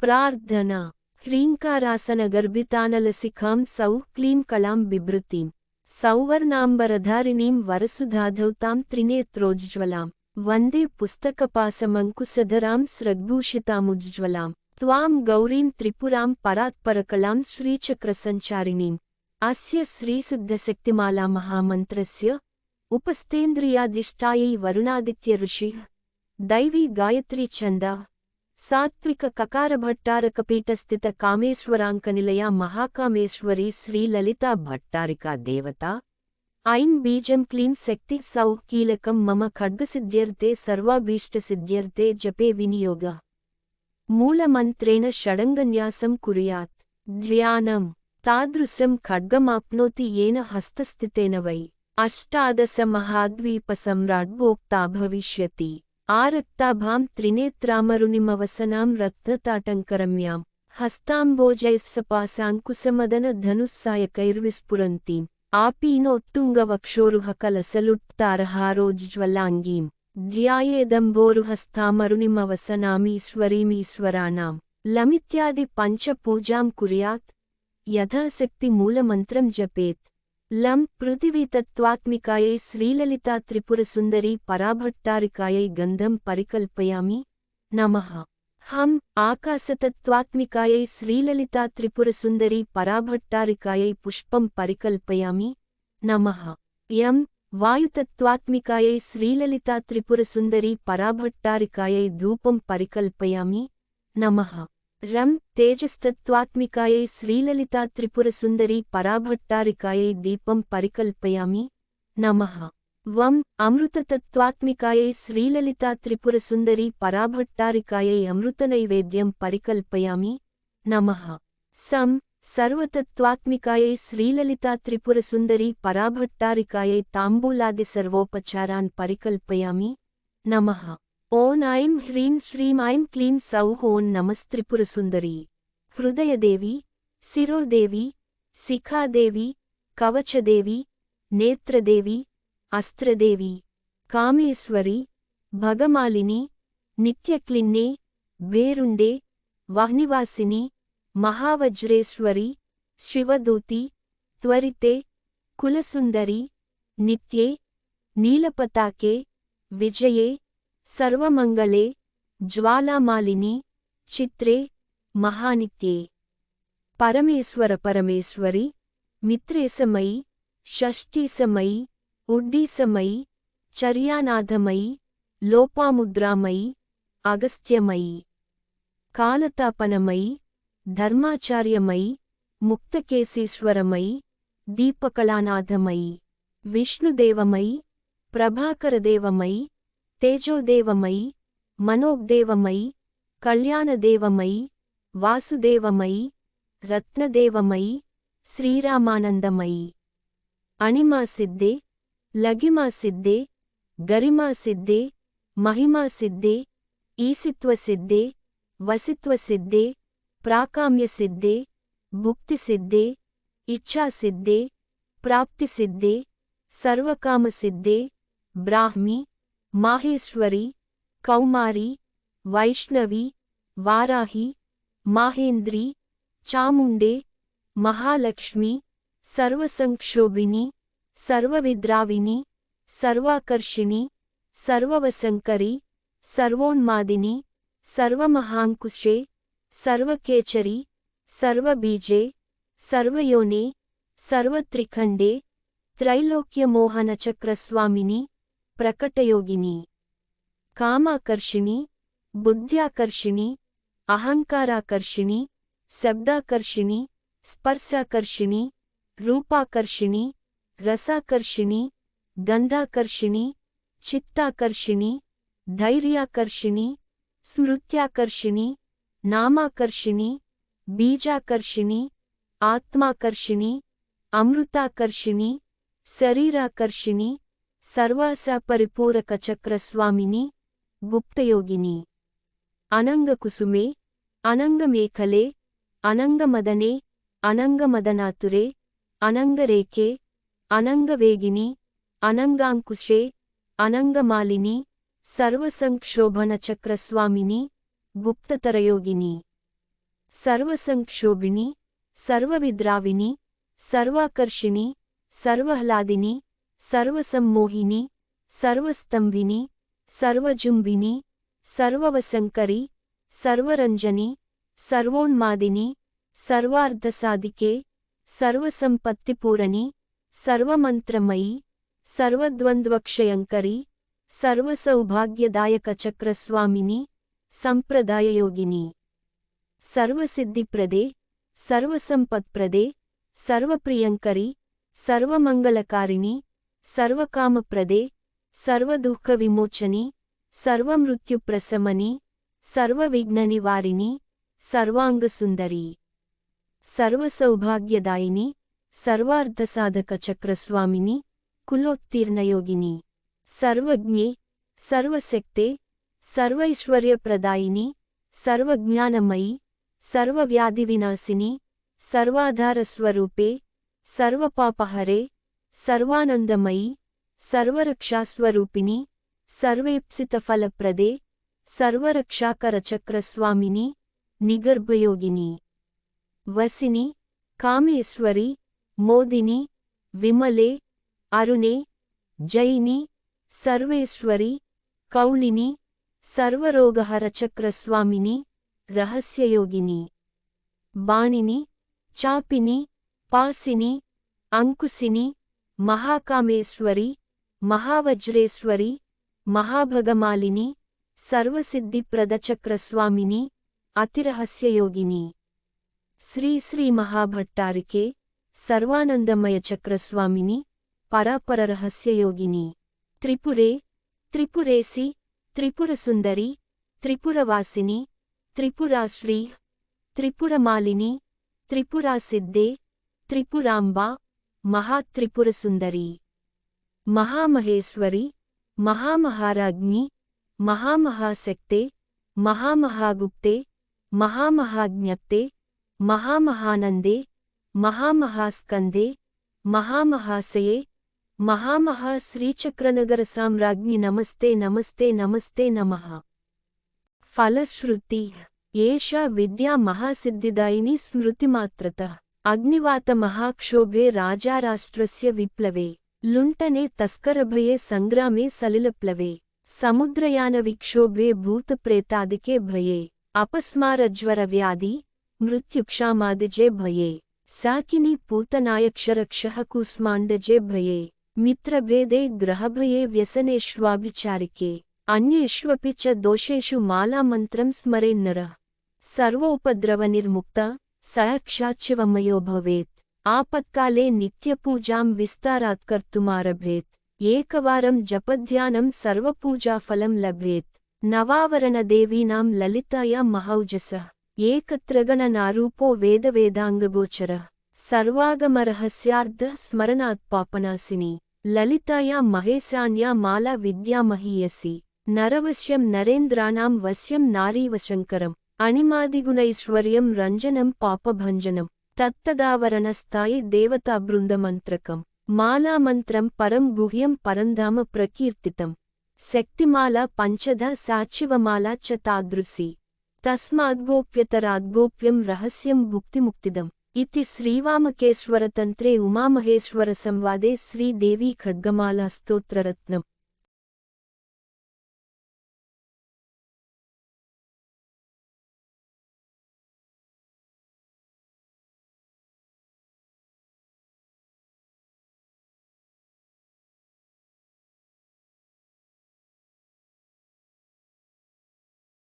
ప్రార్థన. హ్రీంకారాసనగర్భితానలసిఖాం సౌః క్లీం కళాం బిభృతీం సౌవర్ణాంబరధారిణీం వరసుధాధౌతాం త్రినేత్రోజ్జ్వలాం వందే పుస్తకపాశమంకుశధరాం స్రగ్భూషితాముజ్జ్వలాం త్వాం గౌరీం త్రిపురాం పరాత్పరకళాం శ్రీచక్రసంచారిణీం. అస్య శ్రీశుద్ధశక్తిమాలా మహామంత్రస్య ఉపస్థేంద్రియాధిష్టాయై వరుణాదిత్య ఋషిః దైవీ గాయత్రీ ఛందా సాత్విక కకారభట్టారకపీఠస్థిత కామేశ్వరాంకనిలయా మహాకామేశ్వరీ శ్రీలలితా భట్టారికా దేవతా. ఐం బీజం క్లీం శక్తి సౌః కీలకం మమ ఖడ్గసిద్ధ్యర్థే సర్వాభీష్టసిద్ధ్యర్థే జపే వినియోగ. మూలమంత్రేణ షడంగన్యాసం కుర్యాత్. ధ్యానం. తాదృశం ఖడ్గమాప్నోతి येन హస్తస్థితేన వై అష్టాదశ మహాద్వీపసమ్రాడ్భోక్తా భవిష్యతి. ఆరక్తాభాం త్రినేత్రామరుణిమవసనాం రత్నతాటంకరమ్యాం హస్తాంబోజైస్సపాశాంకుశమదన ధనుస్సాయకైర్విస్ఫురంతీం ఆపీనోత్తుంగవక్షోరుహ కలసలుట్తారహారోజ్జ్వలాంగీం ధ్యాయేదంబోరుహస్తామరుణిమవసనామీశ్వరీమీశ్వరాణాం లమిత్యాది పంచపూజాం కుర్యాత్. యథాశక్తి మూలమంత్రం జపేత్. లం పృథివీతత్వాత్మికాయై శ్రీలలితా త్రిపురసుందరీ పరాభట్టారికాయై గంధం పరికల్పయామి. నమః. హం ఆకాశతత్వాత్మికాయై శ్రీలలితా త్రిపురసుందరీ పరాభట్టారికాయై పుష్పం పరికల్పయామి. నమః. యం వాయుతత్వాత్మికాయై శ్రీలలితా త్రిపురసుందరీ పరాభట్టారికాయై ధూపం పరికల్పయామి. నమః. రం తేజస్తత్వాత్మికాయై శ్రీలలితా త్రిపురసుందరీ పరాభట్టారికాయై దీపం పరికల్పయామి. నమః. వం అమృతతత్వాత్మికాయై శ్రీలలితా త్రిపురసుందరీ పరాభట్టారికాయై అమృతనైవేద్యం పరికల్పయామి. నమః. సం సర్వతత్వాత్మికాయై శ్రీలలితా త్రిపురసుందరీ పరాభట్టారికాయై తాంబూలాది సర్వోపచారాన్ పరికల్పయామి. నమః. ఓం ఐం హ్రీం శ్రీం ఐం క్లీం సౌః. ఓం నమస్త్రిపురసుందరీ. హృదయదేవి, శిరోదేవి, శిఖాదేవి, కవచదేవి, నేత్రదేవి, అస్త్రదేవి, కామేశ్వరి, భగమాలిని, నిత్యక్లిన్నే, వేరుండే, వహ్నివాసిని, మహావజ్రేశ్వరి, శివదూతి, త్వరితే, కులసుందరి, నిత్యే, నీలపతాకే, విజయే, సర్వమంగళే, జ్వాలామాలిని, చిత్రే, మహానిత్యే. పరమేశ్వర పరమేశ్వరి, మిత్రేశమయి, షష్ఠీసమయి, ఉడ్డీసమయి, చర్యానాథమయి, లోపాముద్రామయి, అగస్త్యమయి, కాలతాపనమయి, ధర్మాచార్యమయి, ముక్తకేశీశ్వరమయి, దీపకళానాథమయి, విష్ణుదేవమయి, ప్రభాకరదేవమయి, తేజోదేవమయి, మనోగ్దేవమయి, కళ్యాణదేవమయి, వాసుదేవమయి, రత్నదేవమయి, శ్రీరామానందమయి. అణిమాసిద్ధే, లగిమాసిద్ధే, గరిమాసిద్ధే, మహిమాసిద్ధే, ఈసిత్వసిద్ధే, వసిత్వసిద్ధే, ప్రాకామ్యసిద్ధే, భుక్తిసిద్ధే, ఇచ్ఛాసిద్ధే, ప్రాప్తిసిద్ధే, సర్వకామసిద్ధే, బ్రాహ్మి, మాహేశ్వరి, కౌమారి, వైష్ణవి, వారాహి, మాహేంద్రి, చాముండే, మహాలక్ష్మి, సర్వసంక్షోభిని, సర్వవిద్రావిని, సర్వాకర్షిణి, సర్వవశంకరి, సర్వోన్మాదిని, సర్వమహాంకుశే, సర్వకేచరి, సర్వబీజే, సర్వయోనే, సర్వత్రిఖండే, త్రైలోక్యమోహనచక్రస్వామిని, ప్రకటయోగిని, కామాకర్షిణి, బుద్ధ్యాకర్షిణి, అహంకారాకర్షిణి, శబ్దాకర్షిణి, స్పర్శాకర్షిణి, రూపాకర్షిణి, రసాకర్షిణి, గంధాకర్షిణి, చిత్తాకర్షిణి, ధైర్యాకర్షిణి, స్మృత్యాకర్షిణి, నామాకర్షిణి, బీజాకర్షిణి, ఆత్మాకర్షిణి, అమృతాకర్షిణి, శరీరాకర్షిణి, సర్వాశాపరిపూరకచక్రస్వామిని, గుప్తయోగిని. అనంగకుసుమే, అనంగమేఖలే, అనంగమదనే, అనంగమదనాతురే, అనంగరేఖే, అనంగవేగిని, అనంగాంకుశే, అనంగమాలిని, సర్వసంక్షోభణచక్రస్వామిని, గుప్తతరయోగిని. सर्वसंक्षोभिणी सर्वविद्राविणी सर्वाकर्षिणी सर्वह्लादिनी सर्वसम्मोहिनी सर्वस्तंभिनी सर्वजुम्बिनी सर्ववसंकरी सर्वरंजनी सर्वोन्मादिनी सर्वार्धसाधिके सर्वसंपत्तिपूरणी सर्वमंत्रमयी सर्वद्वंद्वक्षयंकरी सर्वसौभाग्यदायकचक्रस्वामिनी संप्रदाययोगिनी सर्वसिद्धिप्रदे सर्वसंपत्प्रदे सर्वप्रियंकरी सर्वमंगलकारिणी सर्वकामप्रदे सर्वदुःखविमोचनी सर्वमृत्युप्रशमनी सर्वविघ्ननिवारिणी सर्वांगसुंदरी सर्वसौभाग्यदायिनी सर्वार्धसाधकचक्रस्वामिनी कुलोत्तीर्णयोगिनी सर्वज्ञे सर्वशक्ते सर्वैश्वर्यप्रदायिनी सर्वज्ञानमयी सर्वव्याधिविनाशिनी सर्वाधारस्वरूपे सर्वपापहरे सर्वानंदमयी सर्वरक्षास्वरूपिणी सर्वेप्सितफलप्रदे सर्वरक्षाकरचक्रस्वामिनी निगर्भयोगिनी वसिनी कामेश्वरी मोदिनी विमले अरुणे जयिनी सर्वेश्वरी कौलिनी सर्वरोगहरचक्रस्वामिनी रहस्ययोगिनी बाणिनी चापिनी पासिनी अंकुशिनी महाकामेश्वरी महावज्रेश्वरी महाभगमालिनी सर्वसिद्धिप्रदचक्रस्वामिनी अतिरहस्ययोगिनी श्री श्री महाभट्टारिके सर्वानंदमयचक्रस्वामिनी परापररहस्ययोगिनी त्रिपुरे त्रिपुरेसी त्रिपुरसुंदरी त्रिपुरवासिनी त्रिपुराश्री त्रिपुरमालिनी त्रिपुरासिद्धे त्रिपुरांबा महात्रिपुरसुंदरी महामहेश्वरी महामहाराज्ञी महामहाशक्ते महामहागुप्ते महामहाज्ञप्ते महामहानंदे महामहास्कंदे महामहाशये महामहाश्रीचक्रनगरसाम्राज्ञी नमस्ते नमस्ते नमस्ते नमः। फलश्रुति एषा विद्या महासिद्धिदायिनी स्मृतिमात्रतः अग्निवातमहाक्षोभे राजाराष्ट्रस्य विप्लवे लुण्ठने तस्करभये संग्रामे सलिलप्लवे समुद्रयानविक्षोभे भूतप्रेतादिके भये अपस्मारज्वरव्याधि मृत्युक्षामादिजे भये साकिनी पूतनायक्षरक्षः कूष्माण्डजे भये मित्रभेदे ग्रहभये व्यसनेष्वाभिचारिके अन्येष्वपि च दोषेषु मालामन्त्रं स्मरेन्नरः सर्वोपद्रवनिर्मुक्तः साक्षाच्छिवमयो भवेत् आपत्काले नित्यपूजां विस्तारात् कर्तुमारभेत् एकवारं जपध्यानं सर्वपूजाफलं लभेत् नवावरणदेवीनां ललितायां महौजसः एकत्रगणनारूपो वेदवेदाङ्गगोचरः सर्वागमरहस्यार्धः स्मरणात् पापनाशिनी ललितायां महेशान्या माला विद्यामहीयसी नरवश्यं नरेन्द्राणां वश्यं नारीवशङ्करम् अणिमादिगुणैश्वर्यं रञ्जनं पापभञ्जनं तत्तदावरणस्थायि देवताबृन्दमन्त्रकम् मालामन्त्रं परं गुह्यं परन्धाम प्रकीर्तितम् शक्तिमाला पञ्चधा साचिवमाला च तादृशी तस्माद्गोप्यतराद्गोप्यं रहस्यं भुक्तिमुक्तिदम् इति श्रीवामकेश्वरतन्त्रे उमामहेश्वरसंवादे श्रीदेवी खड्गमाला स्तोत्ररत्नम्।